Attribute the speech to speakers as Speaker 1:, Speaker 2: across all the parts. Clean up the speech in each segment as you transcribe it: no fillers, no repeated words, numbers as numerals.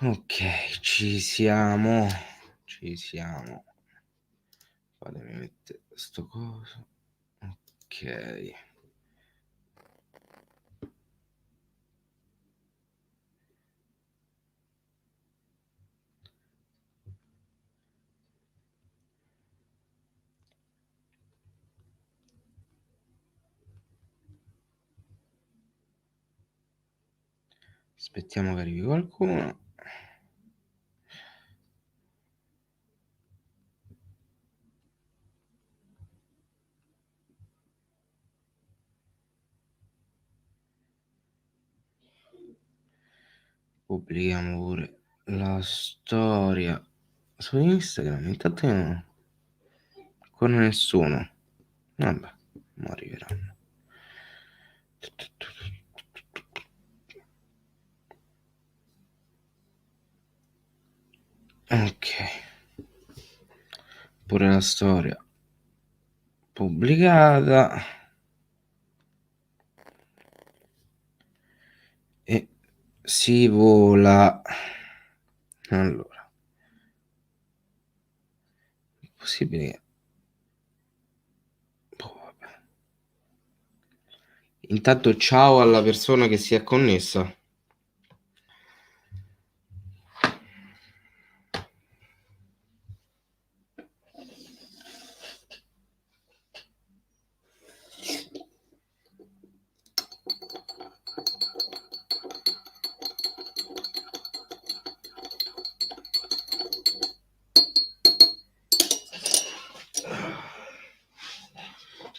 Speaker 1: Ok, ci siamo. Fatemi mettere sto coso. Ok. Aspettiamo che arrivi qualcuno. Pubblichiamo pure la storia su Instagram. Intanto non con nessuno. Vabbè, ma arriveranno. Ok. Pure la storia pubblicata. E si vola. Allora, è possibile che... vabbè. Intanto ciao alla persona che si è connessa.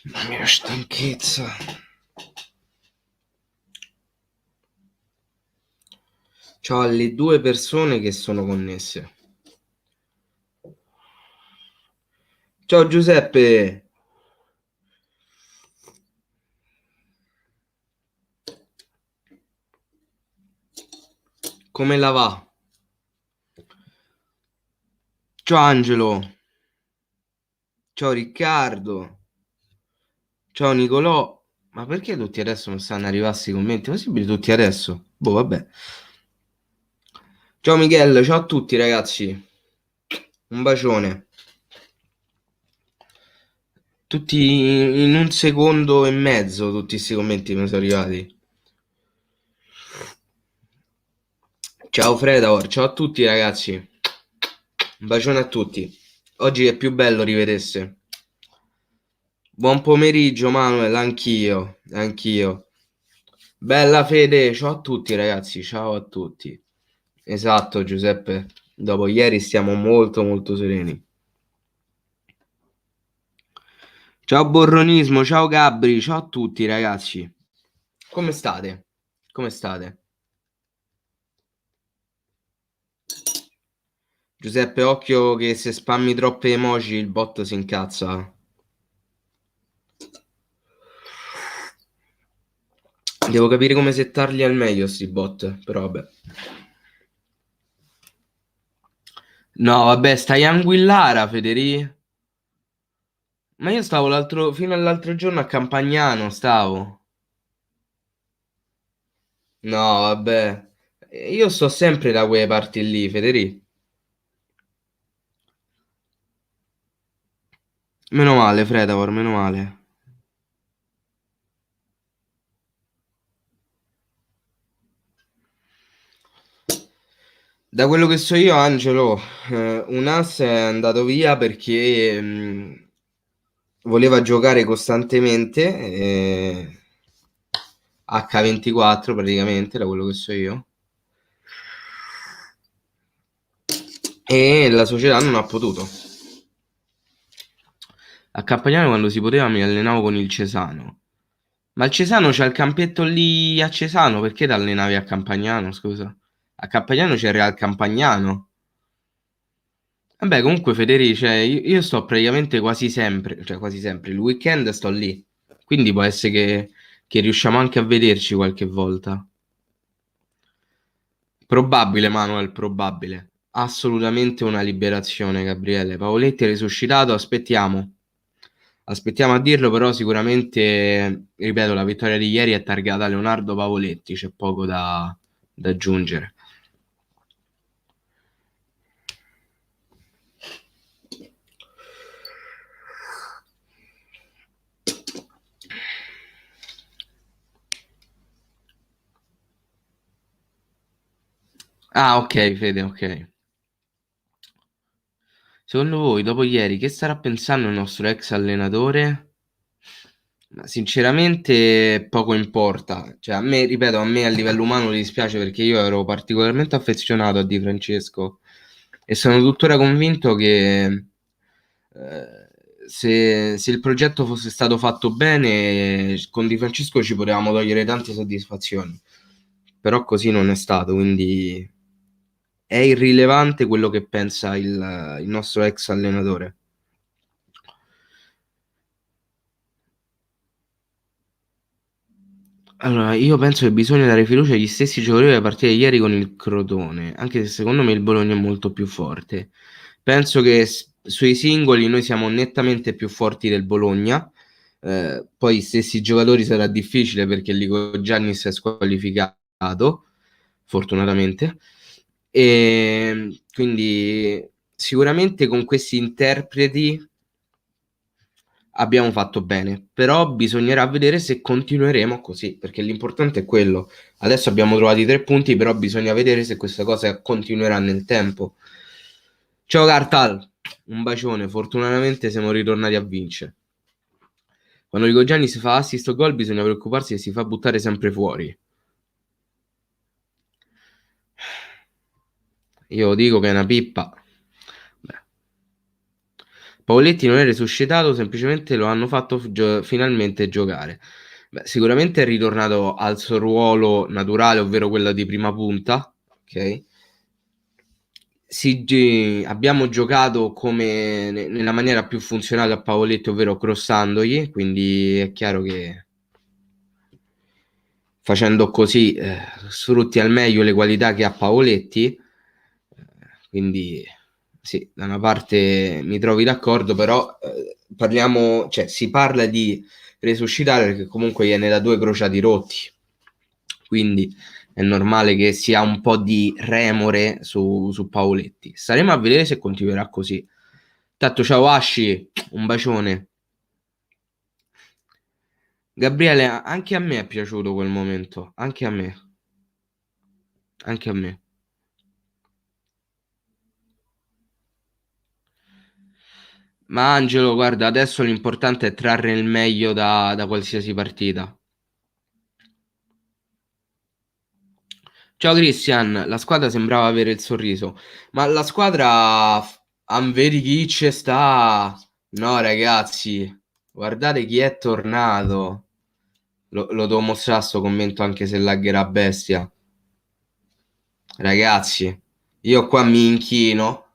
Speaker 1: La mia stanchezza. Ciao alle 2 persone che sono connesse. Ciao Giuseppe. Come la va? Ciao Angelo. Ciao Riccardo. Ciao Nicolò. Ma perché tutti adesso non stanno arrivando questi commenti? È possibile tutti adesso? Boh, vabbè. Ciao Michele, ciao a tutti ragazzi. Un bacione. Tutti in un secondo e mezzo, tutti questi commenti mi sono arrivati. Ciao Fredor, ciao a tutti ragazzi. Un bacione a tutti. Oggi è più bello rivedersi. Buon pomeriggio Manuel, anch'io. Bella Fede, ciao a tutti ragazzi, ciao a tutti. Esatto Giuseppe, dopo ieri stiamo molto sereni. Ciao Borronismo, ciao Gabri, ciao a tutti ragazzi. Come state? Giuseppe, occhio che se spammi troppe emoji il bot si incazza. Devo capire come settarli al meglio sti bot, però vabbè. No, vabbè, stai Anguillara, Federico. Ma io stavo fino all'altro giorno a Campagnano, stavo. No, vabbè. Io sto sempre da quelle parti lì, Federico. Meno male, Fredavor, meno male. Da quello che so io, Angelo, un as è andato via perché voleva giocare costantemente, H24 praticamente, da quello che so io. E la società non ha potuto. A Campagnano quando si poteva mi allenavo con il Cesano. Ma il Cesano c'ha il campetto lì a Cesano, perché ti allenavi a Campagnano, scusa? A Campagnano c'era il Campagnano. Vabbè, comunque Federici, cioè, io sto praticamente quasi sempre, il weekend sto lì. Quindi può essere che riusciamo anche a vederci qualche volta. Probabile, Manuel, probabile. Assolutamente una liberazione, Gabriele. Pavoletti è risuscitato, aspettiamo. Aspettiamo a dirlo, però sicuramente, ripeto, la vittoria di ieri è targata a Leonardo Pavoletti, c'è poco da aggiungere. Ah, ok, Fede, ok. Secondo voi, dopo ieri, che starà pensando il nostro ex allenatore? Ma sinceramente poco importa. Cioè, a me, ripeto, a me a livello umano mi dispiace perché io ero particolarmente affezionato a Di Francesco e sono tuttora convinto che se il progetto fosse stato fatto bene, con Di Francesco ci potevamo togliere tante soddisfazioni. Però così non è stato, quindi è irrilevante quello che pensa il nostro ex allenatore. Allora, io penso che bisogna dare fiducia agli stessi giocatori della partita di ieri con il Crotone, anche se secondo me il Bologna è molto più forte. Penso che sui singoli noi siamo nettamente più forti del Bologna, poi gli stessi giocatori sarà difficile perché Lico Giannis è squalificato, fortunatamente, e quindi sicuramente con questi interpreti abbiamo fatto bene, però bisognerà vedere se continueremo così, perché l'importante è quello. Adesso abbiamo trovato i 3 punti, però bisogna vedere se questa cosa continuerà nel tempo. Ciao Cartal, un bacione, fortunatamente siamo ritornati a vincere. Quando Rico Gianni si fa assist o gol bisogna preoccuparsi che si fa buttare sempre fuori. Io dico che è una pippa. Beh. Paoletti non è resuscitato, semplicemente lo hanno fatto finalmente giocare. Beh, sicuramente è ritornato al suo ruolo naturale, ovvero quello di prima punta. Ok? Abbiamo giocato come nella maniera più funzionale a Paoletti, ovvero crossandogli, quindi è chiaro che facendo così sfrutti al meglio le qualità che ha Paoletti. Quindi sì, da una parte mi trovi d'accordo, però parliamo, cioè, si parla di resuscitare perché comunque viene da 2 crociati rotti, quindi è normale che sia un po' di remore su Paoletti. Staremo a vedere se continuerà così. Tanto ciao Asci, un bacione. Gabriele, anche a me è piaciuto quel momento, anche a me, anche a me. Ma Angelo, guarda, adesso l'importante è trarre il meglio da qualsiasi partita. Ciao Christian, la squadra sembrava avere il sorriso, ma la squadra vedi chi c'è sta? No, ragazzi, guardate chi è tornato. Lo devo mostrare sto commento anche se laggerà bestia. Ragazzi, io qua mi inchino.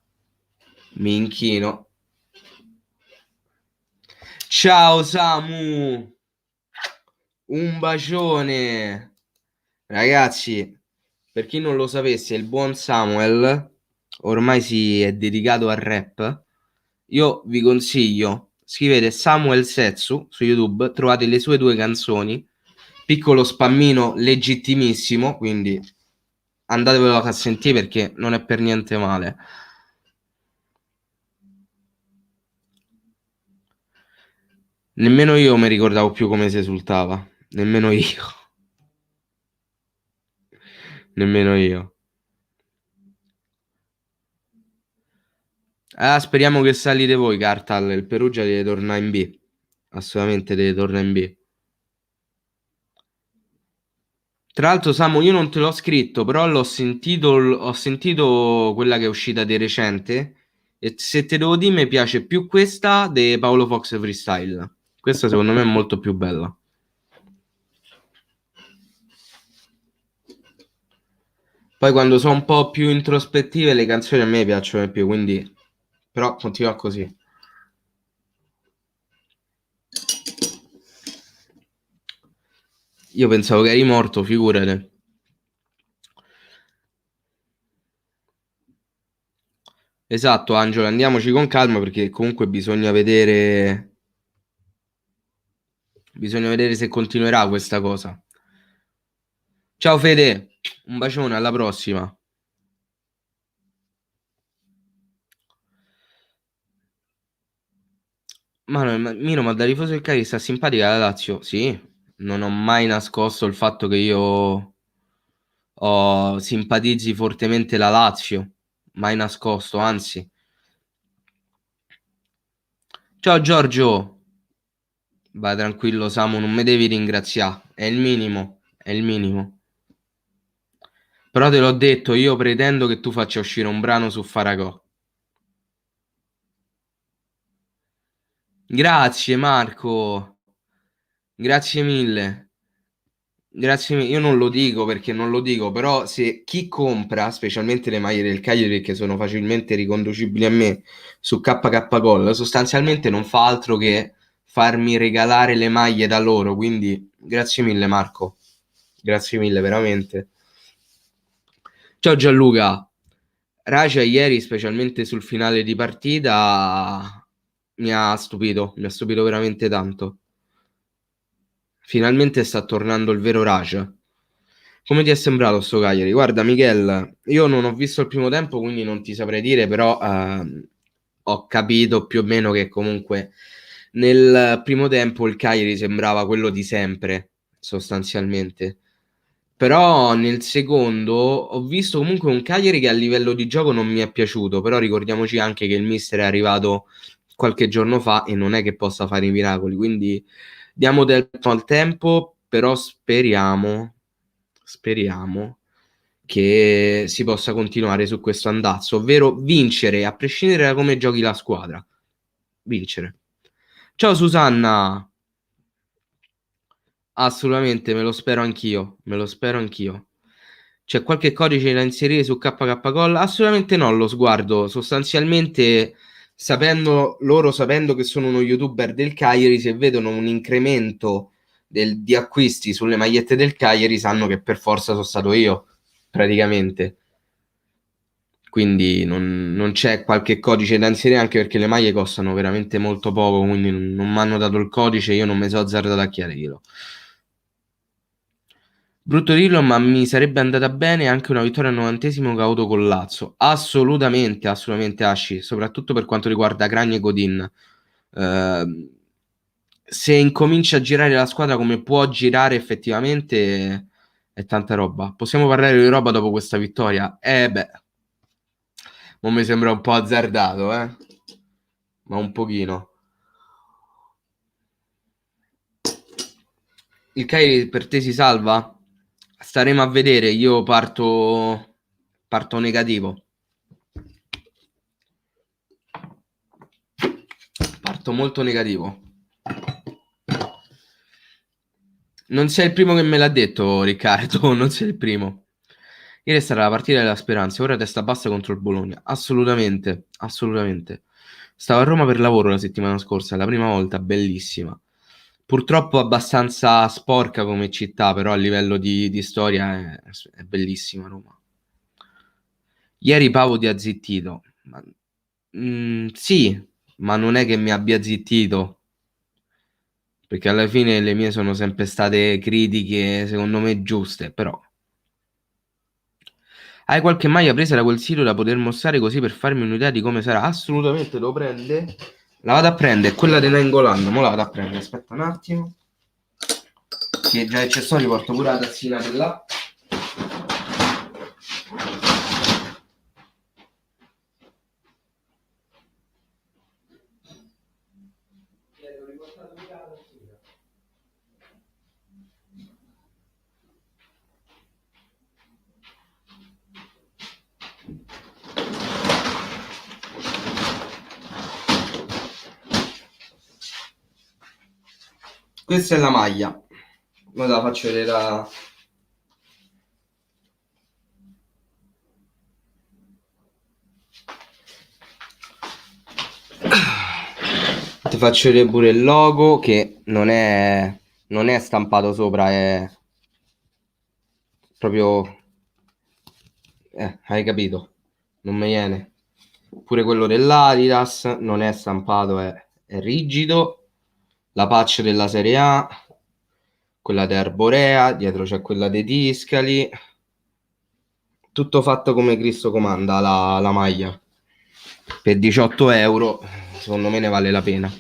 Speaker 1: Ciao Samu, un bacione. Ragazzi, per chi non lo sapesse, il buon Samuel ormai si è dedicato al rap. Io vi consiglio, scrivete Samuel Setsu su YouTube, trovate le sue 2 canzoni, piccolo spammino legittimissimo, quindi andatevelo a sentire perché non è per niente male. Nemmeno io mi ricordavo più come si esultava, nemmeno io, nemmeno io. Ah, speriamo che salite voi, Cartal. Il Perugia deve tornare in B. Assolutamente deve tornare in B. Tra l'altro, Samu, io non te l'ho scritto, però ho sentito quella che è uscita di recente. E se te devo dire, mi piace più questa di Paolo Fox Freestyle. Questa secondo me è molto più bella. Poi quando sono un po' più introspettive, le canzoni a me piacciono di più, quindi. Però continua così. Io pensavo che eri morto, figurate. Esatto, Angelo, andiamoci con calma perché comunque bisogna vedere se continuerà questa cosa. Ciao Fede, un bacione, alla prossima. Mino, ma da tifoso del Cagliari sta simpatica la Lazio? Sì, non ho mai nascosto il fatto che io simpatizzi fortemente la Lazio, mai nascosto, anzi. Ciao Giorgio, vai tranquillo Samu, non mi devi ringraziare, è il minimo, è il minimo. Però te l'ho detto, io pretendo che tu faccia uscire un brano su Faragò. Grazie Marco, grazie mille. Grazie mille. Io non lo dico perché non lo dico, però se chi compra, specialmente le maglie del Cagliari che sono facilmente riconducibili a me su KK Gold, sostanzialmente non fa altro che farmi regalare le maglie da loro, quindi grazie mille Marco. Grazie mille veramente. Ciao Gianluca. Raja ieri, specialmente sul finale di partita, mi ha stupito veramente tanto. Finalmente sta tornando il vero Raja. Come ti è sembrato sto Cagliari? Guarda, Michel, io non ho visto il primo tempo, quindi non ti saprei dire, però ho capito più o meno che comunque nel primo tempo il Cagliari sembrava quello di sempre, sostanzialmente. Però nel secondo ho visto comunque un Cagliari che a livello di gioco non mi è piaciuto, però ricordiamoci anche che il mister è arrivato qualche giorno fa e non è che possa fare i miracoli, quindi diamo del tempo al tempo, però speriamo che si possa continuare su questo andazzo, ovvero vincere, a prescindere da come giochi la squadra. Vincere. Ciao Susanna, assolutamente, me lo spero anch'io, me lo spero anch'io. C'è qualche codice da inserire su KK Call? Assolutamente no, lo sguardo. Sostanzialmente, sapendo che sono uno youtuber del Cagliari, se vedono un incremento di acquisti sulle magliette del Cagliari, sanno che per forza sono stato io, praticamente. Quindi non c'è qualche codice da inserire, anche perché le maglie costano veramente molto poco, quindi non mi hanno dato il codice, io non mi so azzardato a chiarirlo. Brutto dirlo, ma mi sarebbe andata bene anche una vittoria al 90esimo cauto con Lazio. Assolutamente, assolutamente Asci, soprattutto per quanto riguarda Cragno e Godin. Eh, Se incomincia a girare la squadra come può girare effettivamente, è tanta roba. Possiamo parlare di roba dopo questa vittoria? Beh, non mi sembra un po' azzardato, ma un pochino. Il Cagliari per te si salva? Staremo a vedere, io parto negativo. Parto molto negativo. Non sei il primo che me l'ha detto, Riccardo, non sei il primo. Ieri è stata la partita della speranza, ora testa bassa contro il Bologna. Assolutamente, assolutamente. Stavo a Roma per lavoro la settimana scorsa, è la prima volta, bellissima. Purtroppo abbastanza sporca come città, però a livello di storia è bellissima Roma. Ieri Pavo ti ha zittito. Sì, ma non è che mi abbia zittito, perché alla fine le mie sono sempre state critiche, secondo me, giuste, però. Hai qualche maglia presa da quel sito da poter mostrare così per farmi un'idea di come sarà? Assolutamente, lo prende. La vado a prendere, quella di Nainggolan, mo la vado a prendere, aspetta un attimo. Che già c'è sto, riporto pure la tazzina di là. Questa è la maglia. Ora la faccio vedere da... Ti faccio vedere pure il logo che non è stampato sopra, è proprio... hai capito? Non mi viene. Pure quello dell'Adidas non è stampato, è rigido. La patch della Serie A, quella di Arborea, dietro c'è quella dei Tiscali. Tutto fatto come Cristo comanda, la maglia. Per 18 euro, secondo me ne vale la pena.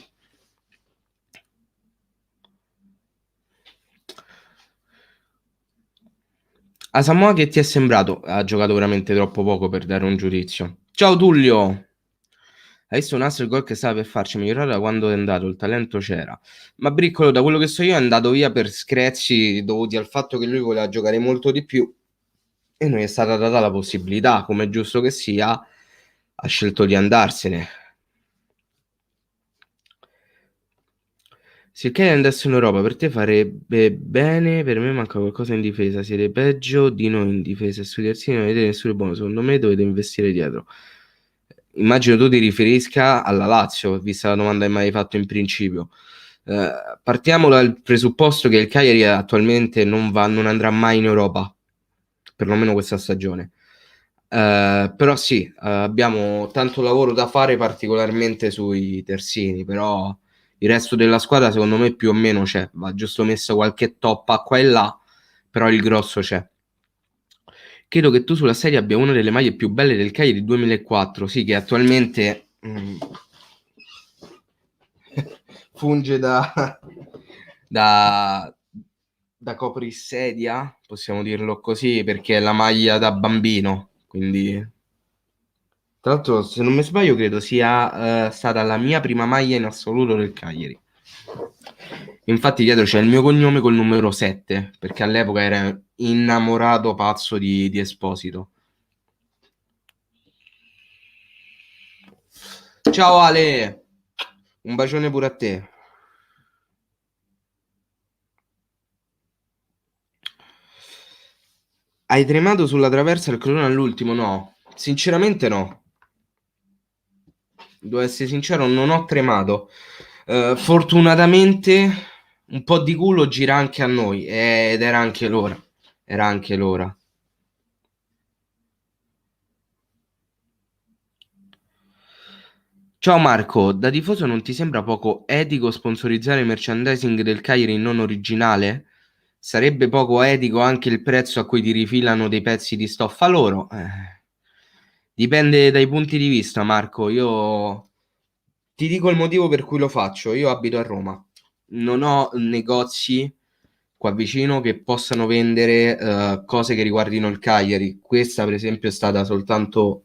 Speaker 1: Asamoah, che ti è sembrato? Ha giocato veramente troppo poco per dare un giudizio. Ciao Tullio! Hai visto un altro il gol che stava per farci migliorare da quando è andato, il talento c'era. Ma Briccolo, da quello che so io, è andato via per screzi dovuti al fatto che lui voleva giocare molto di più e non gli è stata data la possibilità, come è giusto che sia, ha scelto di andarsene. Se il Cagliari andasse in Europa, per te farebbe bene, per me manca qualcosa in difesa, siete peggio di noi in difesa e sui terzini non avete nessuno buono, secondo me dovete investire dietro. Immagino tu ti riferisca alla Lazio, vista la domanda che mi hai fatto in principio. Partiamo dal presupposto che il Cagliari attualmente non andrà mai in Europa, perlomeno questa stagione. Però sì, abbiamo tanto lavoro da fare, particolarmente sui terzini, però il resto della squadra secondo me più o meno c'è, va giusto messa qualche toppa qua e là, però il grosso c'è. Credo che tu sulla serie abbia una delle maglie più belle del Cagliari 2004, sì, che attualmente funge da, da coprisedia, possiamo dirlo così, perché è la maglia da bambino, quindi... Tra l'altro, se non mi sbaglio, credo sia stata la mia prima maglia in assoluto del Cagliari. Infatti dietro c'è il mio cognome col numero 7, perché all'epoca era innamorato pazzo di Esposito. Ciao Ale, un bacione pure a te. Hai tremato sulla traversa del Crotone all'ultimo? No, sinceramente no. Devo essere sincero, non ho tremato. Fortunatamente un po' di culo gira anche a noi ed era anche l'ora. Era anche l'ora. Ciao Marco, da tifoso non ti sembra poco etico sponsorizzare il merchandising del Cagliari non originale? Sarebbe poco etico anche il prezzo a cui ti rifilano dei pezzi di stoffa loro? Dipende dai punti di vista, Marco. Io ti dico il motivo per cui lo faccio. Io abito a Roma. Non ho negozi qua vicino che possano vendere cose che riguardino il Cagliari. Questa, per esempio, è stata soltanto,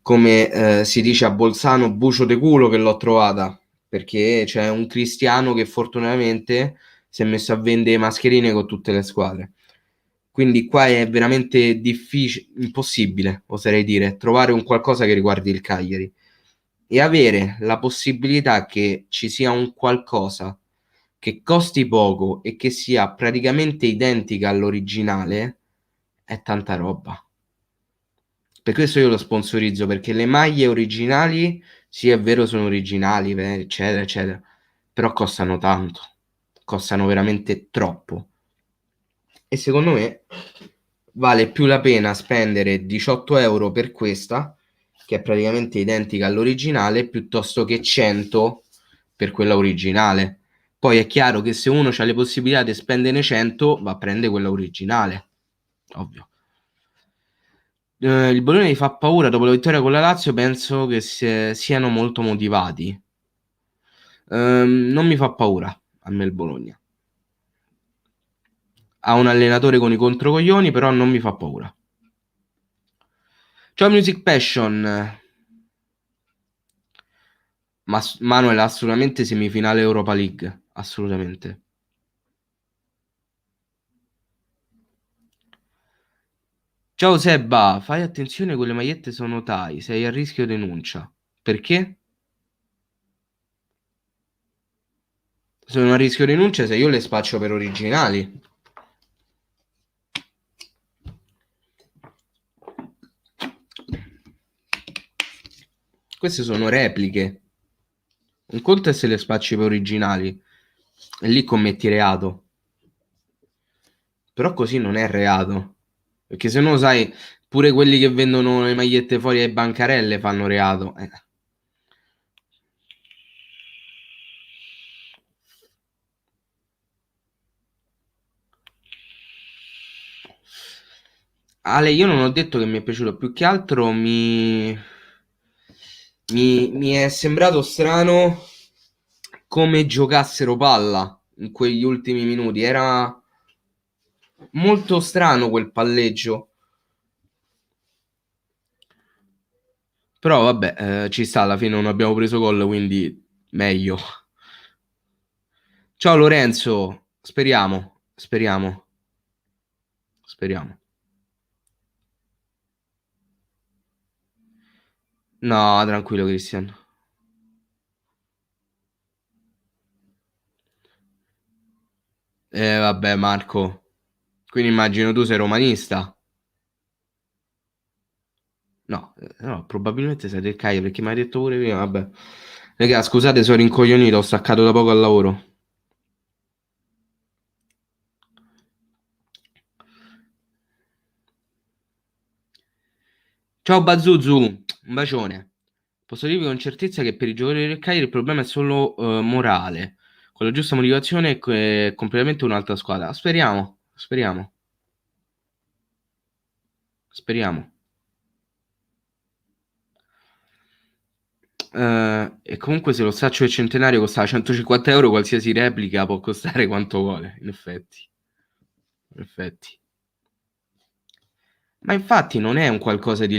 Speaker 1: come si dice a Bolzano, bucio de culo che l'ho trovata. Perché c'è un cristiano che fortunatamente si è messo a vendere mascherine con tutte le squadre. Quindi qua è veramente difficile, impossibile, oserei dire, trovare un qualcosa che riguardi il Cagliari e avere la possibilità che ci sia un qualcosa che costi poco e che sia praticamente identica all'originale è tanta roba. Per questo io lo sponsorizzo, perché le maglie originali, sì è vero sono originali, eccetera, eccetera, però costano tanto, costano veramente troppo. E secondo me vale più la pena spendere 18 euro per questa, che è praticamente identica all'originale, piuttosto che 100 per quella originale. Poi è chiaro che se uno ha le possibilità di spenderne 100, va a prendere quella originale, ovvio. Il Bologna gli fa paura dopo la vittoria con la Lazio, penso che siano molto motivati. Non mi fa paura a me il Bologna. Ha un allenatore con i controcoglioni, però non mi fa paura. Ciao Music Passion. Ma Manuel, assolutamente semifinale Europa League, assolutamente. Ciao Sebba, fai attenzione, quelle magliette sono Tai, sei a rischio denuncia. Perché? Sono a rischio denuncia se io le spaccio per originali. Queste sono repliche. Un conto è se le spacci per originali e lì commetti reato. Però così non è reato. Perché se no, sai, pure quelli che vendono le magliette fuori ai bancarelle fanno reato. Ale, io non ho detto che mi è piaciuto, più che altro mi è sembrato strano come giocassero palla in quegli ultimi minuti. Era Molto strano quel palleggio. Però vabbè, ci sta, alla fine non abbiamo preso gol, quindi meglio. Ciao Lorenzo, speriamo. No, tranquillo Cristian. Vabbè Marco, quindi immagino tu sei romanista. No, no, probabilmente sei del Cagliari perché mi hai detto pure prima, vabbè. Raga, scusate, sono rincoglionito, ho staccato da poco al lavoro. Ciao Bazuzu, un bacione. Posso dirvi con certezza che per i giocatori del Cagliari il problema è solo morale. Con la giusta motivazione è completamente un'altra squadra. Speriamo. E comunque se lo straccio del centenario costava 150 euro, qualsiasi replica può costare quanto vuole, in effetti. In effetti. Ma infatti non è un qualcosa di...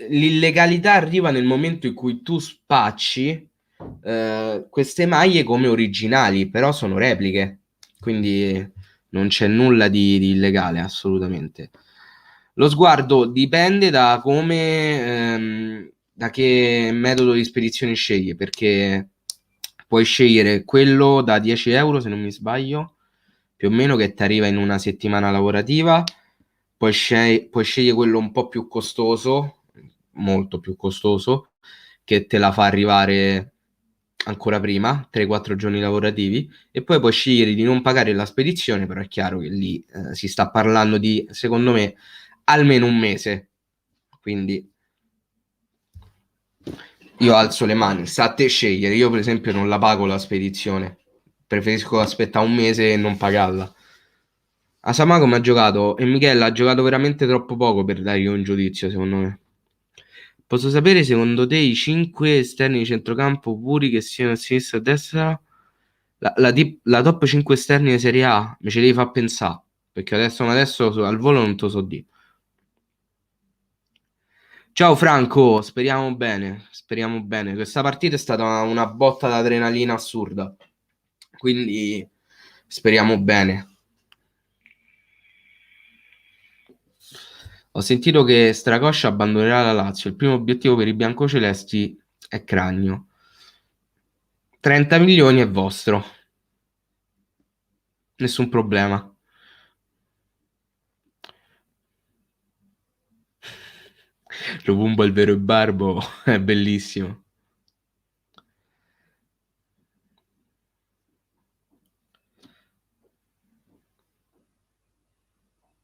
Speaker 1: L'illegalità arriva nel momento in cui tu spacci queste maglie come originali, però sono repliche, quindi non c'è nulla di illegale, assolutamente. Lo sguardo dipende da da che metodo di spedizione scegli, perché puoi scegliere quello da 10 euro, se non mi sbaglio, più o meno, che ti arriva in una settimana lavorativa. Puoi scegliere quello un po' più costoso, molto più costoso, che te la fa arrivare ancora prima, 3-4 giorni lavorativi, e poi puoi scegliere di non pagare la spedizione, però è chiaro che lì si sta parlando di, secondo me, almeno un mese. Quindi io alzo le mani, sta a te scegliere. Io, per esempio, non la pago la spedizione, preferisco aspettare un mese e non pagarla. A Sama come ha giocato? E Michele ha giocato veramente troppo poco per dargli un giudizio, secondo me. Posso sapere, secondo te, i 5 esterni di centrocampo puri che siano a sinistra e a destra? La top 5 esterni di Serie A? Mi ci devi far pensare. Perché adesso al volo non te lo so dire. Ciao Franco, speriamo bene. Speriamo bene. Questa partita è stata una botta d'adrenalina assurda. Quindi speriamo bene. Ho sentito che Stracoscia abbandonerà la Lazio. Il primo obiettivo per i biancocelesti è Cragno. 30 milioni è vostro. Nessun problema. Lobumbo il vero e barbo è bellissimo.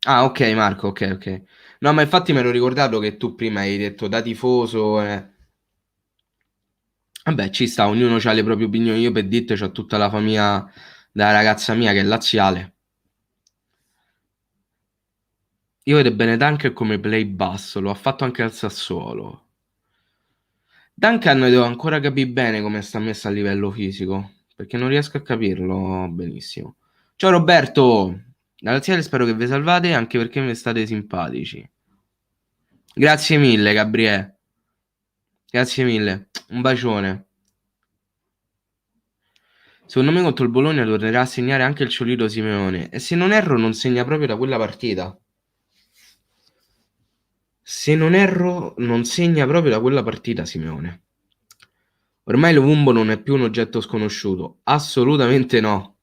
Speaker 1: Ah, ok, Marco, ok, ok. No, ma infatti mi ero ricordato che tu prima hai detto da tifoso. Vabbè, ci sta, ognuno ha le proprie opinioni. Io per dirti c'ho tutta la famiglia della ragazza mia che è laziale. Io vedo bene Duncan come play basso, lo ha fatto anche al Sassuolo. Duncan devo ancora capire bene come sta messa a livello fisico, perché non riesco a capirlo benissimo. Ciao Roberto, grazie, spero che vi salvate anche perché mi state simpatici. Grazie mille, Gabriele. Grazie mille. Un bacione. Secondo me contro il Bologna tornerà a segnare anche il Ciolito Simeone. E se non erro, non segna proprio da quella partita. Se non erro, non segna proprio da quella partita Simeone. Ormai Lovumbo non è più un oggetto sconosciuto. Assolutamente no.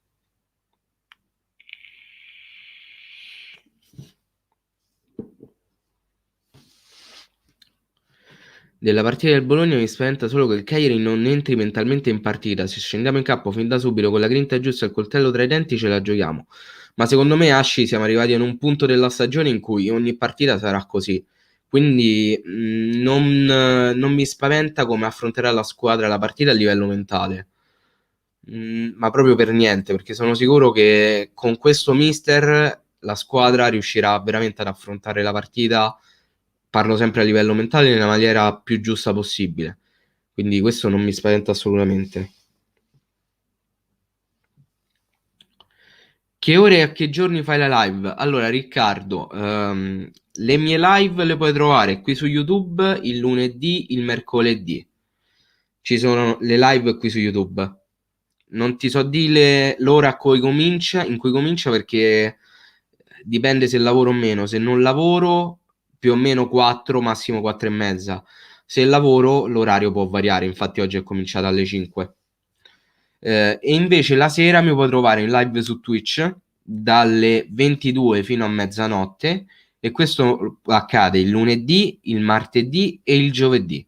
Speaker 1: Della partita del Bologna mi spaventa solo che il Cagliari non entri mentalmente in partita. Se scendiamo in campo fin da subito con la grinta giusta e il coltello tra i denti ce la giochiamo. Ma secondo me, Asci, siamo arrivati in un punto della stagione in cui ogni partita sarà così. Quindi non mi spaventa come affronterà la squadra la partita a livello mentale. Ma proprio per niente, perché sono sicuro che con questo mister la squadra riuscirà veramente ad affrontare la partita, parlo sempre a livello mentale, nella maniera più giusta possibile. Quindi questo non mi spaventa assolutamente. Che ore e a che giorni fai la live? Allora, Riccardo, le mie live le puoi trovare qui su YouTube il lunedì, il mercoledì. Ci sono le live qui su YouTube. Non ti so dire l'ora in cui comincia perché dipende se lavoro o meno. Se non lavoro, più o meno 4, massimo 4 e mezza. Se lavoro, l'orario può variare. Infatti oggi è cominciata alle 5. E invece la sera mi puoi trovare in live su Twitch dalle 22 fino a mezzanotte e questo accade il lunedì, il martedì e il giovedì.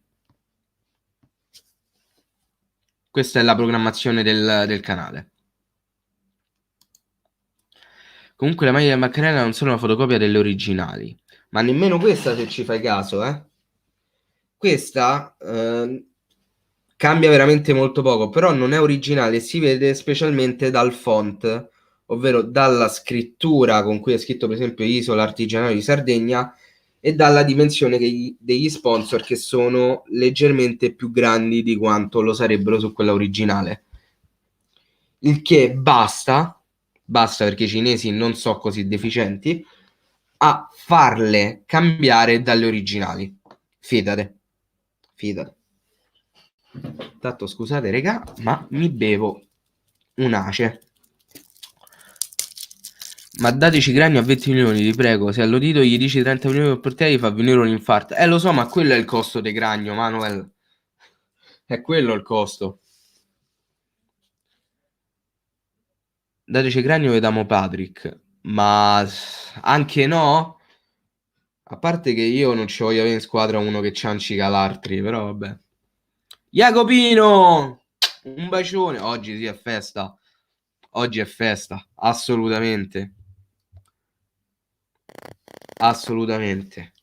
Speaker 1: Questa è la programmazione del canale. Comunque le maglie della Macarena non sono una fotocopia delle originali, ma nemmeno questa se ci fai caso, eh. Questa cambia veramente molto poco, però non è originale, si vede specialmente dal font, ovvero dalla scrittura con cui è scritto per esempio Isola Artigianale di Sardegna e dalla dimensione degli sponsor che sono leggermente più grandi di quanto lo sarebbero su quella originale. Il che basta perché i cinesi non sono così deficienti, a farle cambiare dalle originali. Fidate. Tanto scusate regà, ma mi bevo un ace. Ma dateci grani a 20 milioni, vi prego. Se all'udito gli dici 30 milioni per te, gli fa venire un infarto. Lo so, ma quello è il costo dei gragno, Manuel. È quello il costo. Dateci grani o vediamo Patrick. Ma anche no? A parte che io non ci voglio avere in squadra uno che ciancica l'altri, però vabbè. Jacopino! Un bacione. Oggi sì, è festa. Oggi è festa, assolutamente. Assolutamente.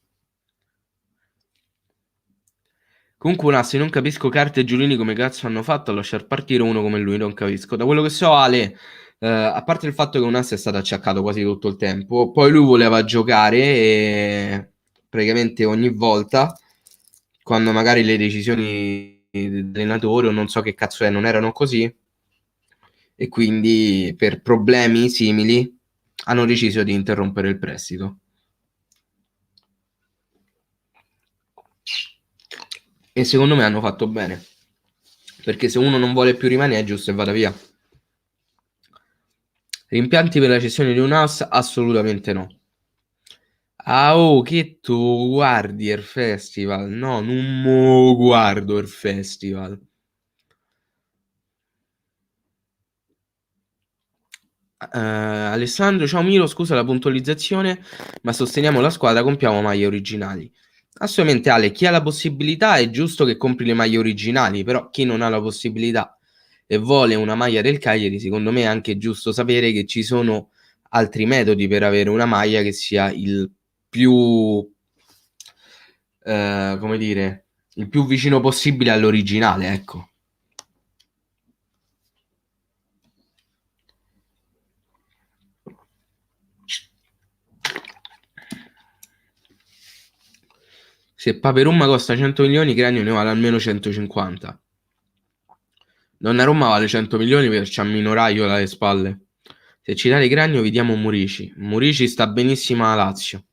Speaker 1: Comunque Nassi, non capisco Carte e Giulini come cazzo hanno fatto a lasciar partire uno come lui, non capisco. Da quello che so, Ale, a parte il fatto che Nassi è stato acciaccato quasi tutto il tempo, poi lui voleva giocare e praticamente ogni volta, quando magari le decisioni dell'allenatore o non so che cazzo è, non erano così, e quindi per problemi simili hanno deciso di interrompere il prestito. E secondo me hanno fatto bene, perché se uno non vuole più rimanere è giusto che vada via. Rimpianti per la cessione di un house? Assolutamente no. Ah, oh, che tu guardi il festival? No, non mo guardo il festival. Alessandro, ciao Milo, scusa la puntualizzazione, ma sosteniamo la squadra, compriamo maglie originali. Assolutamente Ale, chi ha la possibilità è giusto che compri le maglie originali, però chi non ha la possibilità e vuole una maglia del Cagliari, secondo me è anche giusto sapere che ci sono altri metodi per avere una maglia che sia il più, come dire, il più vicino possibile all'originale, ecco. Se Paperumma costa 100 milioni, Cranio ne vale almeno 150. Donnarumma vale 100 milioni per Ciammino Raiola alle spalle. Se ci date Cranio, vediamo Murici. Murici sta benissimo a Lazio.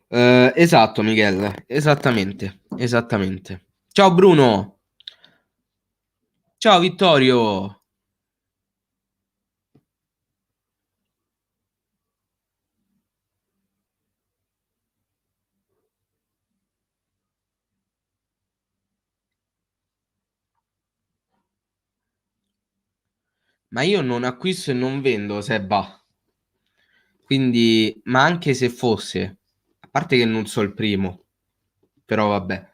Speaker 1: Esatto, Michele. Esattamente. Ciao Bruno. Ciao Vittorio. Ma io non acquisto e non vendo, Seba. Quindi, ma anche se fosse, a parte che non so il primo, però vabbè.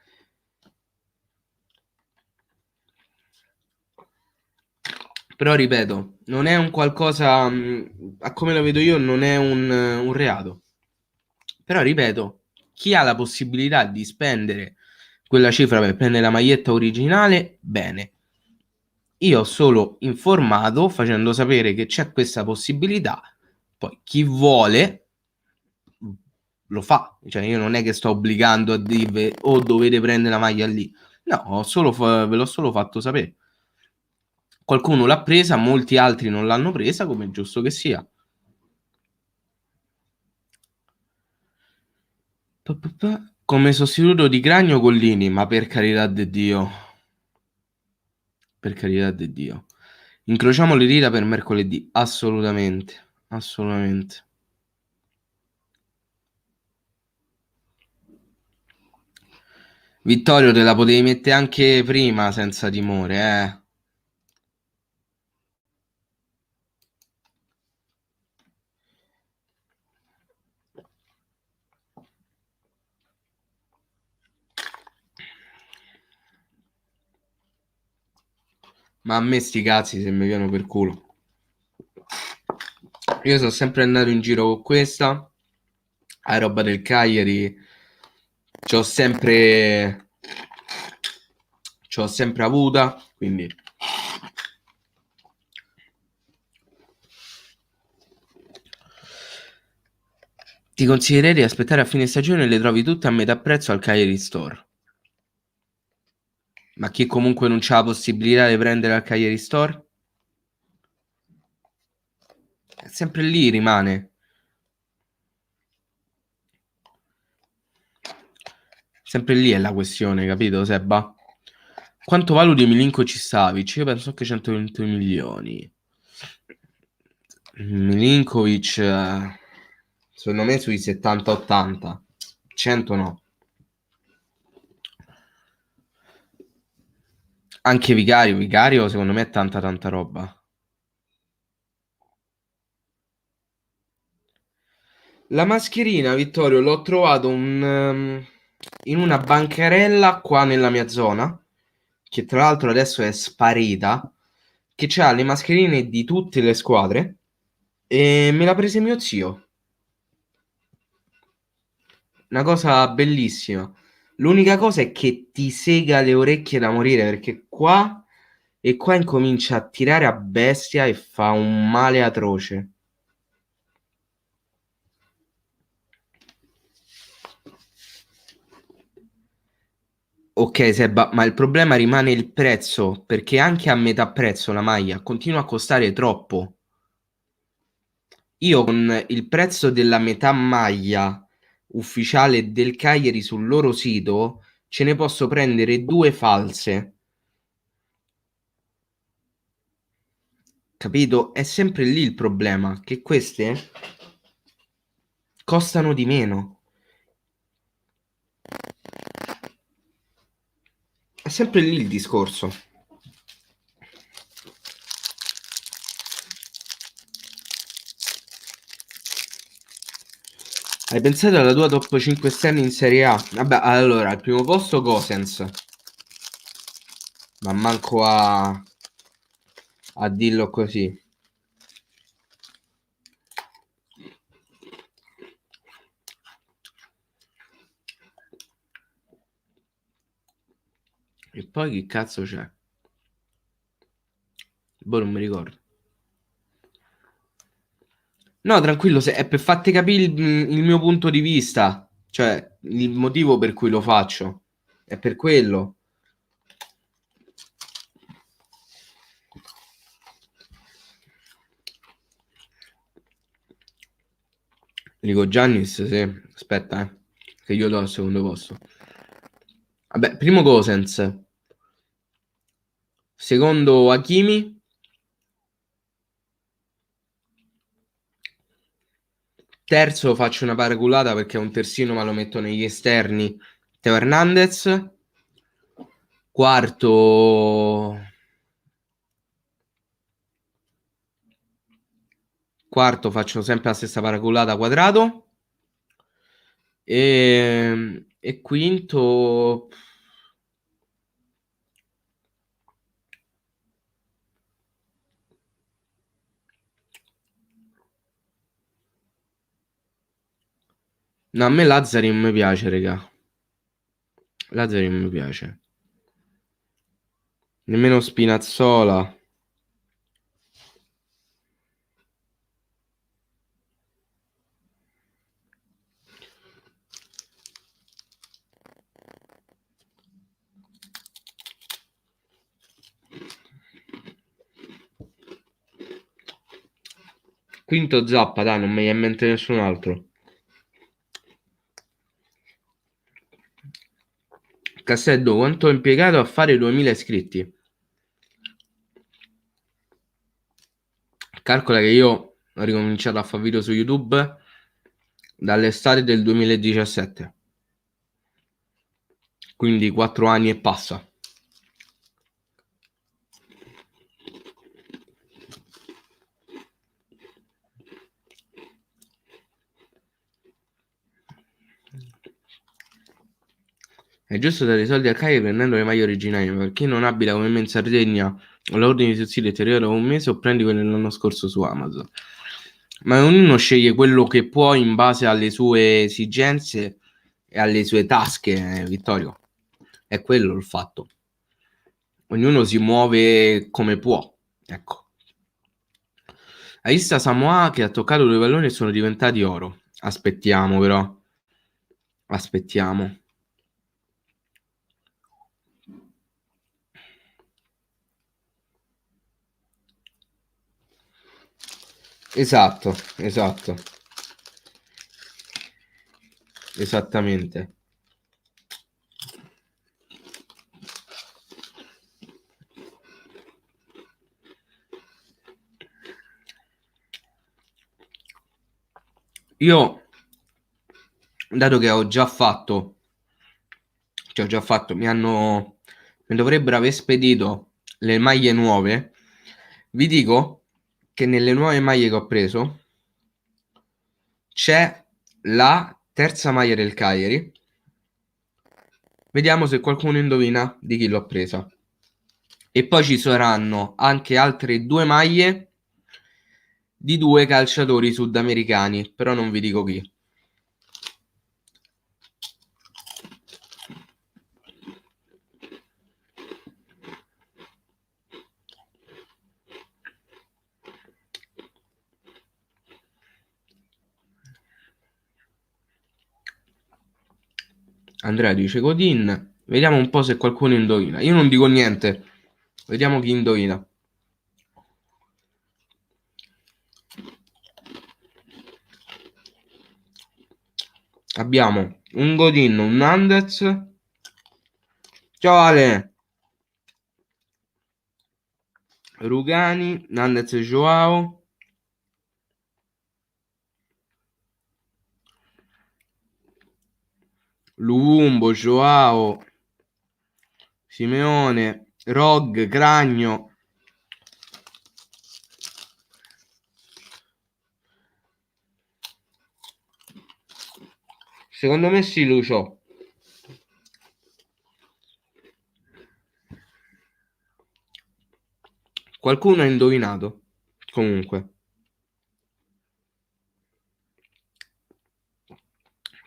Speaker 1: Però ripeto, non è un qualcosa, a come lo vedo io, non è un reato. Però ripeto, chi ha la possibilità di spendere quella cifra per prendere la maglietta originale, bene. Io ho solo informato facendo sapere che c'è questa possibilità. Poi chi vuole lo fa, cioè io non è che sto obbligando a dirvi o dovete prendere la maglia lì, no, ve l'ho solo fatto sapere. Qualcuno l'ha presa, molti altri non l'hanno presa, come è giusto che sia. Come sostituto di Cragno Collini, ma per carità di Dio, per carità di Dio. Incrociamo le dita per mercoledì, assolutamente, assolutamente. Vittorio, te la potevi mettere anche prima senza timore, eh. Ma a me sti cazzi se mi viene per culo. Io sono sempre andato in giro con questa, a roba del Cagliari, c'ho sempre avuta, quindi ti consiglierei di aspettare a fine stagione e le trovi tutte a metà prezzo al Cagliari Store. Ma chi comunque non c'ha la possibilità di prendere al Cagliari Store, sempre lì rimane. Sempre lì è la questione, capito, Sebba? Quanto valuti Milinkovic-Savic? Io penso che 120 milioni. Milinkovic, secondo me sui 70-80. 100 no. Anche Vicario secondo me è tanta roba. La mascherina, Vittorio, l'ho trovato in una bancarella qua nella mia zona, che tra l'altro adesso è sparita, che ha le mascherine di tutte le squadre, e me l'ha presa mio zio. Una cosa bellissima. L'unica cosa è che ti sega le orecchie da morire, perché qua incomincia a tirare a bestia e fa un male atroce. Ok, Seba, ma il problema rimane il prezzo, perché anche a metà prezzo la maglia continua a costare troppo. Io con il prezzo della metà maglia ufficiale del Cagliari sul loro sito ce ne posso prendere due false. Capito? È sempre lì il problema, che queste costano di meno. È sempre lì il discorso. Hai pensato alla tua top 5 esterni in Serie A? Vabbè, allora, al primo posto Gosens. Ma manco a dirlo così. E poi che cazzo c'è? Boh, non mi ricordo. No, tranquillo, se è per farti capire il mio punto di vista. Cioè, il motivo per cui lo faccio. È per quello. Dico Giannis, sì. Aspetta, che io do al secondo posto. Vabbè, primo Gosens. Secondo Hakimi. Terzo faccio una paraculata perché è un terzino ma lo metto negli esterni. Teo Hernandez. Quarto faccio sempre la stessa paraculata, Quadrato. E quinto no, a me Lazzari non mi piace, raga. Lazzari non mi piace. Nemmeno Spinazzola. Quinto Zappa, dai, non mi viene in mente nessun altro. Casseddo, quanto ho impiegato a fare 2000 iscritti? Calcola che io ho ricominciato a fare video su YouTube dall'estate del 2017, quindi 4 anni e passa. È giusto dare i soldi a Kai prendendo le maglie originali, ma perché non abita come me in Sardegna l'ordine di sussidi deteriora un mese o prendi quello dell'anno scorso su Amazon? Ma ognuno sceglie quello che può in base alle sue esigenze e alle sue tasche, Vittorio. È quello il fatto. Ognuno si muove come può, ecco. Hai visto Samoa che ha toccato due palloni e sono diventati oro? Aspettiamo però. Aspettiamo. Esatto, esatto. Esattamente. Io, dato che ho già fatto, mi dovrebbero aver spedito le maglie nuove, vi dico che nelle nuove maglie che ho preso c'è la terza maglia del Cagliari. Vediamo se qualcuno indovina di chi l'ho presa. E poi ci saranno anche altre due maglie di due calciatori sudamericani, però non vi dico chi. Andrea dice Godin. Vediamo un po' se qualcuno indovina. Io non dico niente. Vediamo chi indovina. Abbiamo un Godin, un Nandez. Ciao Ale. Rugani, Nandez e Joao. Luumbo, Joao, Simeone, Rog, Cragno. Secondo me sì, Lucio. Qualcuno ha indovinato. Comunque.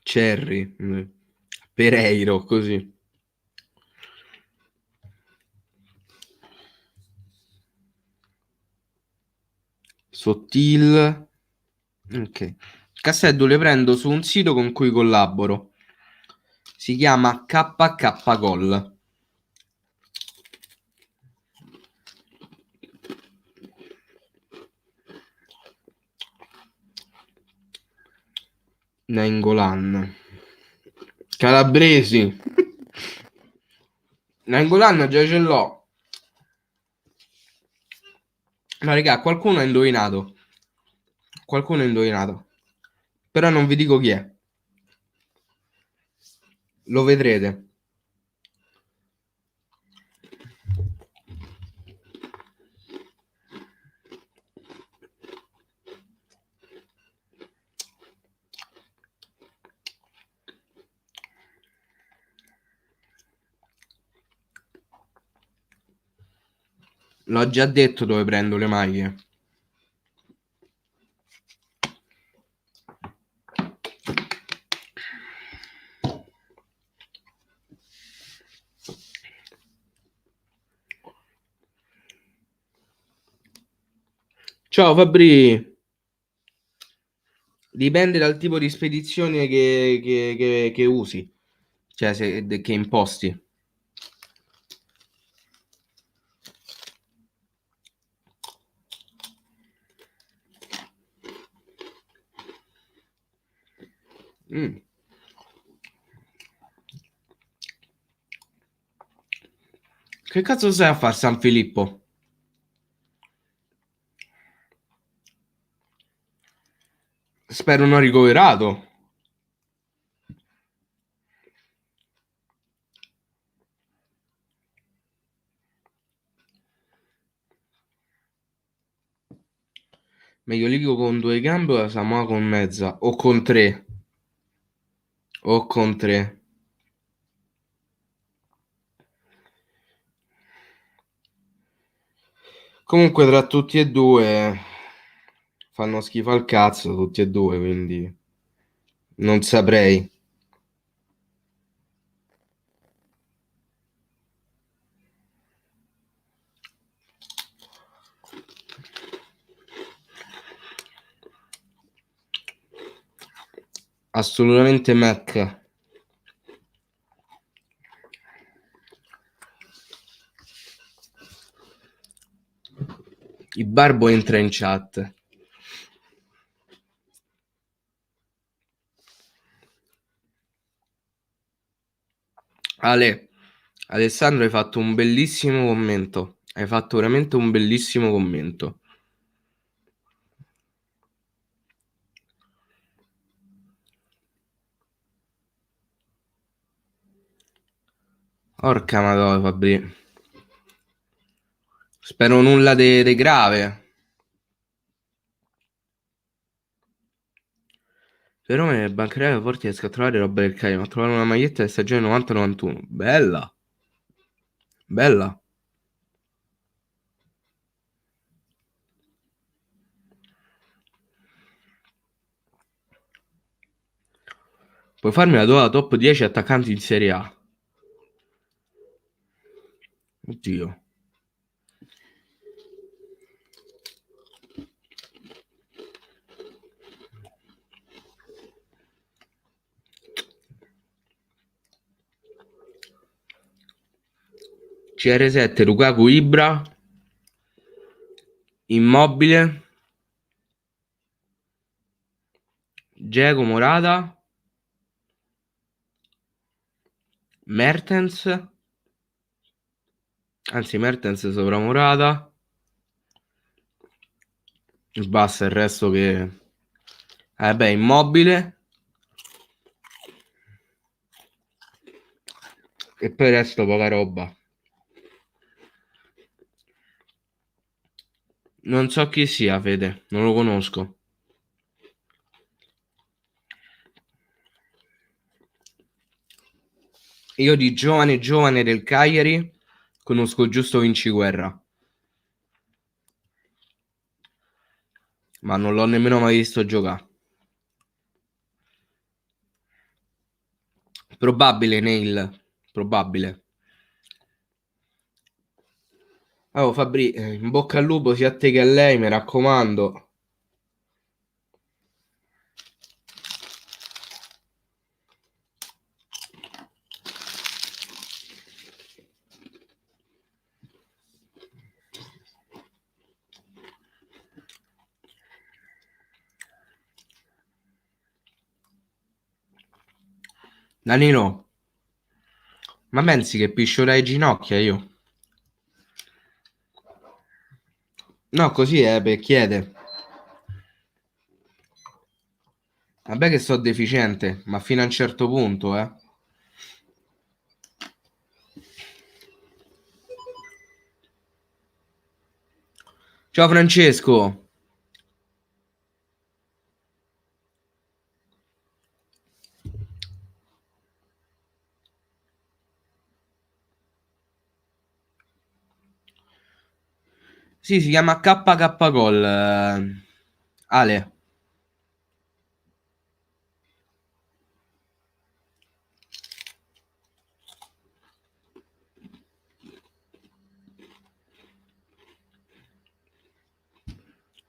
Speaker 1: Cherry. Pereiro, così. Sottil. Ok. Cassetto le prendo su un sito con cui collaboro. Si chiama KK Goal. Nainggolan. Calabresi. Nainggolan già ce l'ho. No, raga, qualcuno ha indovinato. Qualcuno ha indovinato. Però non vi dico chi è. Lo vedrete. L'ho già detto dove prendo le maglie. Ciao Fabri. Dipende dal tipo di spedizione che usi. Cioè, che imposti. Mm. Che cazzo stai a fare San Filippo? Spero non ricoverato. Meglio Ligo con 2 gambe o la Samoa con mezza? O con 3? O con 3? Comunque tra tutti e due fanno schifo al cazzo tutti e due, quindi non saprei. Assolutamente Mac. Il Barbo entra in chat. Ale, Alessandro, hai fatto un bellissimo commento. Hai fatto veramente un bellissimo commento. Porca madonna, Fabri. Spero nulla di grave. Per Roma nelle bancarelle forti riesco a trovare roba del Cagliari. Ma ho trovato una maglietta del stagione 90-91. Bella, bella. Puoi farmi la tua top 10 attaccanti in Serie A? Oddio. CR7, Lukaku, Ibra, Immobile, Dzeko, Morata, Mertens, anzi Mertens sopra Morata, basta il resto che... beh, Immobile e poi il resto poca roba. Non so chi sia, Fede, non lo conosco. Io di giovane giovane del Cagliari conosco giusto Vinci Guerra, ma non l'ho nemmeno mai visto giocare. Probabile, Neil, probabile. Oh, Fabri, in bocca al lupo sia a te che a lei, mi raccomando. Danilo, ma pensi che pisciorai ginocchia io? No, così è per chiede. Vabbè che so deficiente, ma fino a un certo punto, eh. Ciao Francesco. Sì, si chiama KK Gol. Ale.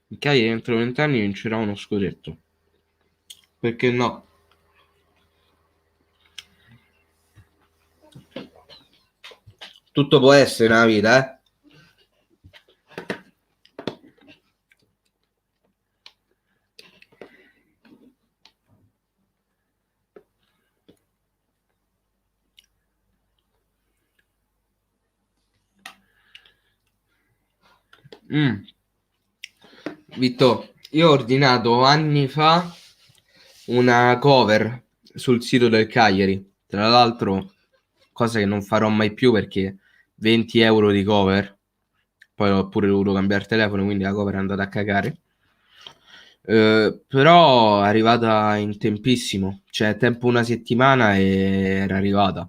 Speaker 1: Il Cagliari entro 20 anni vincerà uno scudetto. Perché no? Tutto può essere nella vita, eh. Vitto, io ho ordinato anni fa una cover sul sito del Cagliari. Tra l'altro, cosa che non farò mai più perché 20 euro di cover. Poi ho pure dovuto cambiare telefono, quindi la cover è andata a cagare. Però è arrivata in tempissimo, cioè tempo una settimana e era arrivata.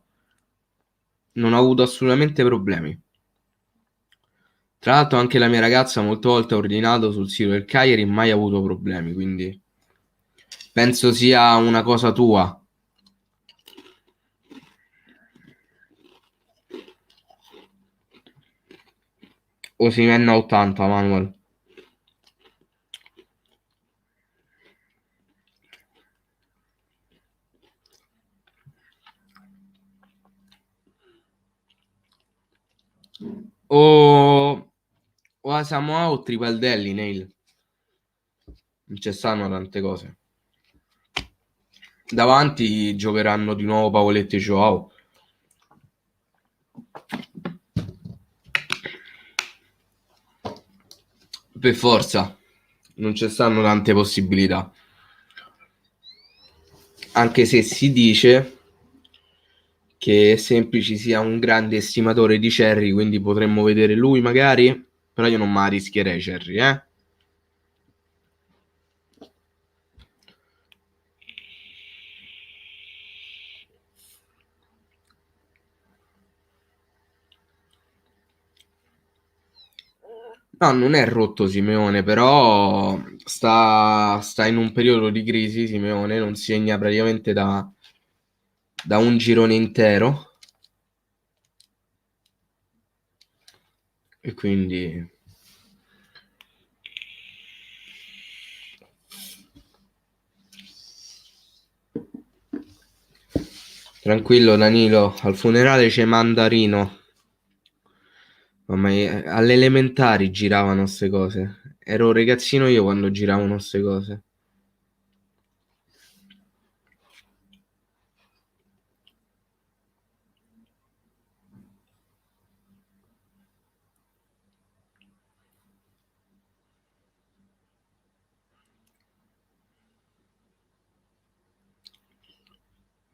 Speaker 1: Non ho avuto assolutamente problemi. Tra l'altro anche la mia ragazza molte volte ha ordinato sul sito del Cagliari e mai avuto problemi, quindi penso sia una cosa tua. Osimhen a 80, Manuel. O Asamoah o Tripaldelli, Neil. Non ci stanno tante cose. Davanti giocheranno di nuovo Pavoletti e Joao. Per forza, non ci stanno tante possibilità. Anche se si dice che Semplici sia un grande estimatore di Cerri, quindi potremmo vedere lui magari, però io non me la rischierei Cerri, eh? No, non è rotto Simeone, però sta in un periodo di crisi Simeone, non segna praticamente da un girone intero e quindi tranquillo Danilo, al funerale c'è Mandarino. Ma alle elementari giravano queste cose. Ero un ragazzino io quando giravano queste cose.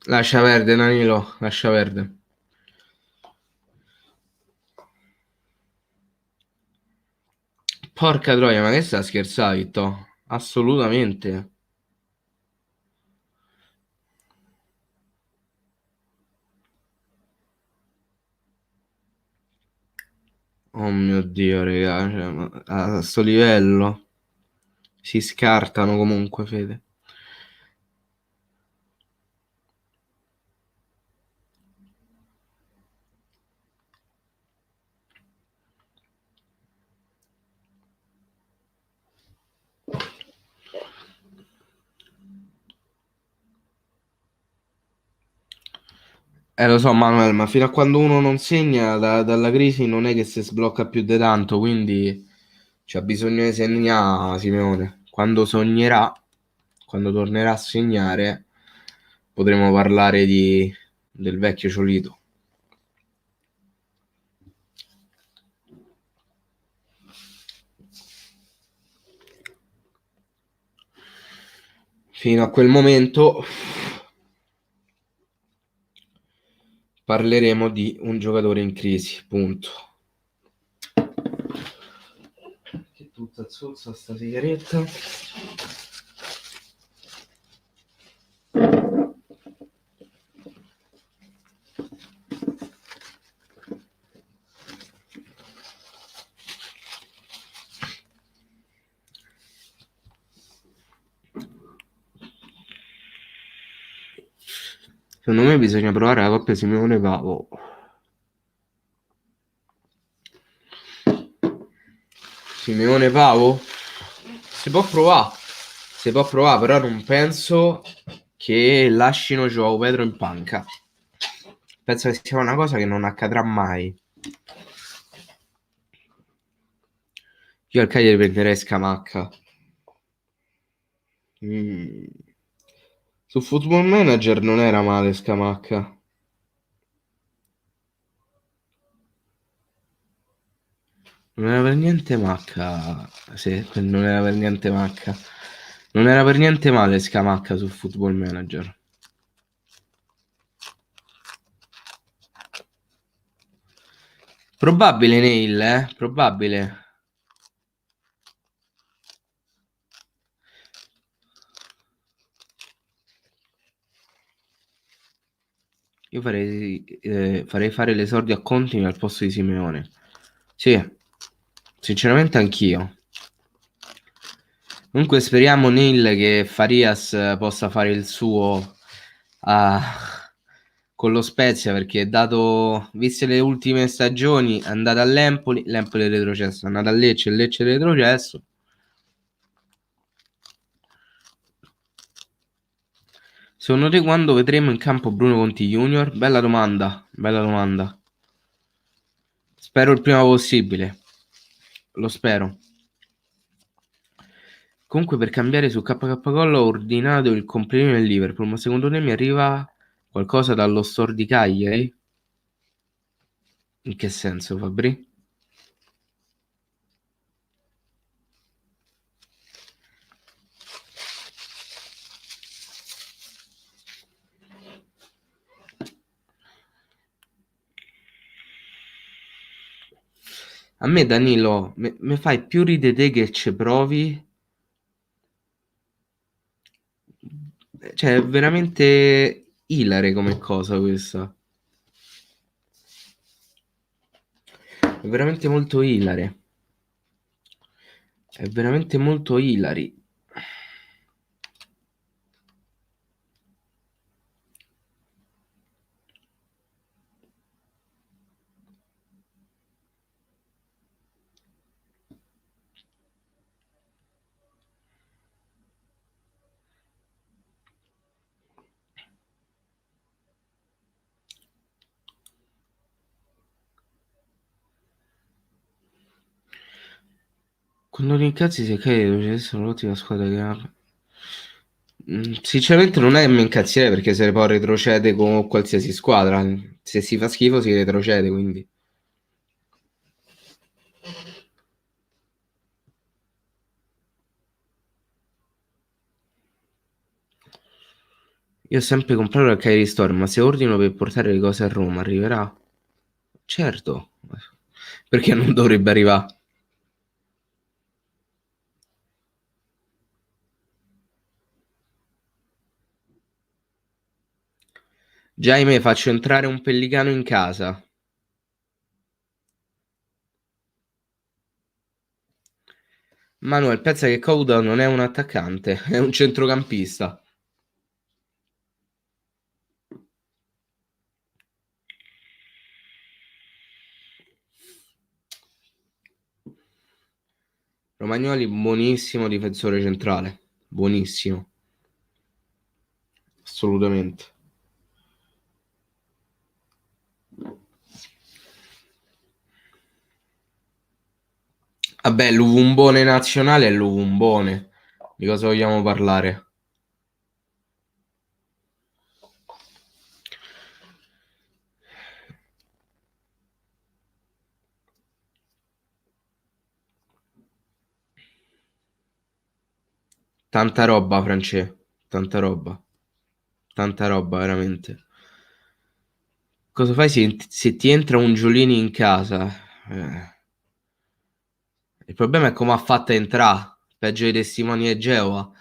Speaker 1: Lascia perdere, Danilo, lascia perdere. Porca troia, ma che sta scherzando, Vitto? Assolutamente. Oh mio Dio, raga, cioè, a sto livello si scartano comunque, Fede. Lo so, Manuel, ma fino a quando uno non segna dalla crisi non è che si sblocca più di tanto, quindi c'ha bisogno di segnare Simeone. Quando sognerà, quando tornerà a segnare, potremo parlare del vecchio Ciolito. Fino a quel momento parleremo di un giocatore in crisi, punto. Che tutta zozza sta sigaretta. Secondo me bisogna provare la coppia Simeone Pavo. Simeone Pavo? Si può provare, però non penso che lasciino Joao Pedro in panca. Penso che sia una cosa che non accadrà mai. Io al Cagliari prenderei Scamacca. Su Football Manager non era male Scamacca. Non era per niente macca. Sì, non era per niente macca. Non era per niente male Scamacca su Football Manager. Probabile Neil, probabile. Io farei fare l'esordio a Contini al posto di Simeone. Sì, sinceramente anch'io. Comunque speriamo Neil che Farias possa fare il suo con lo Spezia, perché dato, viste le ultime stagioni, è andato all'Empoli, l'Empoli è retrocesso, è andato a Lecce, il Lecce è retrocesso. Secondo te quando vedremo in campo Bruno Conti Junior? Bella domanda, bella domanda. Spero il prima possibile, lo spero. Comunque per cambiare su KK Goal ho ordinato il compleanno del Liverpool, ma secondo te mi arriva qualcosa dallo store di Cagliari? In che senso, Fabri? A me Danilo, mi fai più ridere te che ci provi. Cioè, è veramente ilare come cosa questa. È veramente molto ilare. È veramente molto ilari. Quando rincazzi se Cagliari deve essere un'ottima squadra che ha... Sinceramente non è che mi incazzierei perché se poi retrocede con qualsiasi squadra. Se si fa schifo si retrocede, quindi... Io ho sempre comprato al Cagliari Store, ma se ordino per portare le cose a Roma, arriverà? Certo. Perché non dovrebbe arrivare? Jaime, faccio entrare un pellicano in casa. Manuel, pensa che Couda non è un attaccante, è un centrocampista. Romagnoli, buonissimo difensore centrale. Buonissimo, assolutamente. Vabbè, l'uvumbone nazionale è l'uvumbone. Di cosa vogliamo parlare? Tanta roba, France. Tanta roba. Tanta roba, veramente. Cosa fai se ti entra un Giolini in casa? Eh, Il problema è come ha fatto a entrare. Peggio dei testimoni di Geova.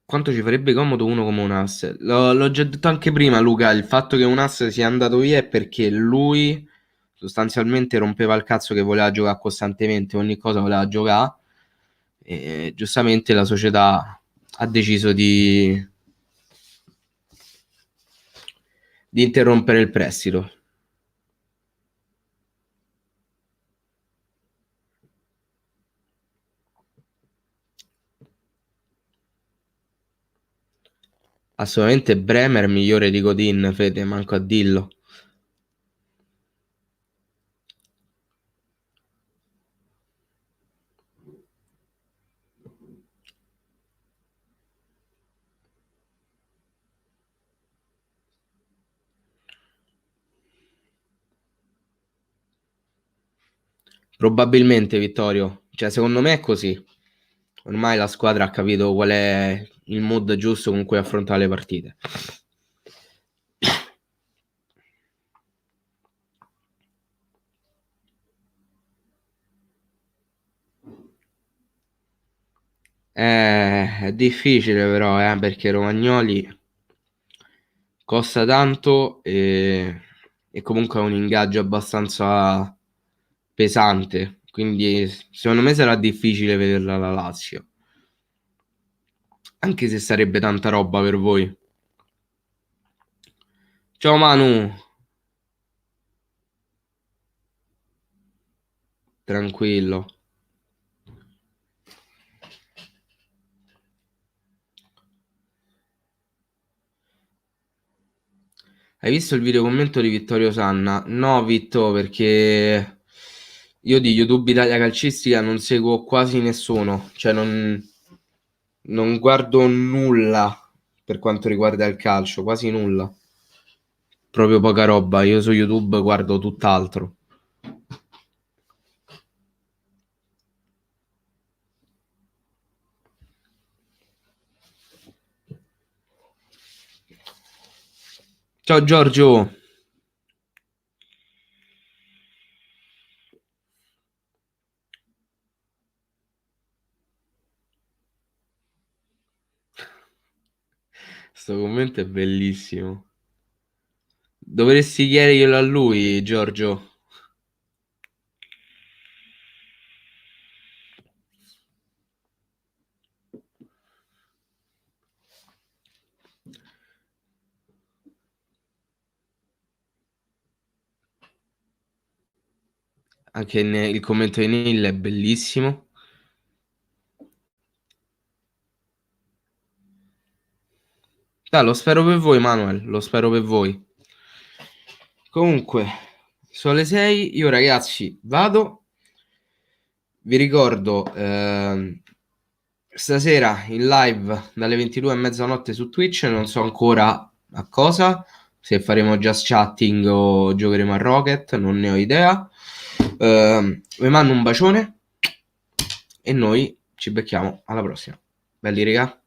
Speaker 1: Quanto ci farebbe comodo uno come un ass? L'ho già detto anche prima, Luca. Il fatto che un ass sia andato via è perché lui sostanzialmente rompeva il cazzo che voleva giocare costantemente, ogni cosa voleva giocare. E giustamente la società ha deciso di interrompere il prestito. Assolutamente Bremer migliore di Godin, Fede, manco a dillo. Probabilmente, Vittorio. Cioè, secondo me è così. Ormai la squadra ha capito qual è il mood giusto con cui affrontare le partite. È difficile però, perché Romagnoli costa tanto e comunque ha un ingaggio abbastanza pesante, quindi secondo me sarà difficile vederla la Lazio, anche se sarebbe tanta roba per voi. Ciao Manu, tranquillo. Hai visto il video commento di Vittorio Sanna? No, Vitto, perché io di YouTube Italia Calcistica non seguo quasi nessuno, cioè non guardo nulla per quanto riguarda il calcio, quasi nulla. Proprio poca roba, io su YouTube guardo tutt'altro. Ciao Giorgio. Sto commento è bellissimo. Dovresti chiederglielo a lui, Giorgio. Anche il commento di Neil è bellissimo. Dai, lo spero per voi, Manuel. Lo spero per voi. Comunque, sono le 6. Io, ragazzi, vado. Vi ricordo, stasera in live dalle 22 a mezzanotte su Twitch. Non so ancora a cosa. Se faremo just chatting o giocheremo a Rocket, non ne ho idea. Vi mando un bacione e noi ci becchiamo alla prossima. Belli, raga.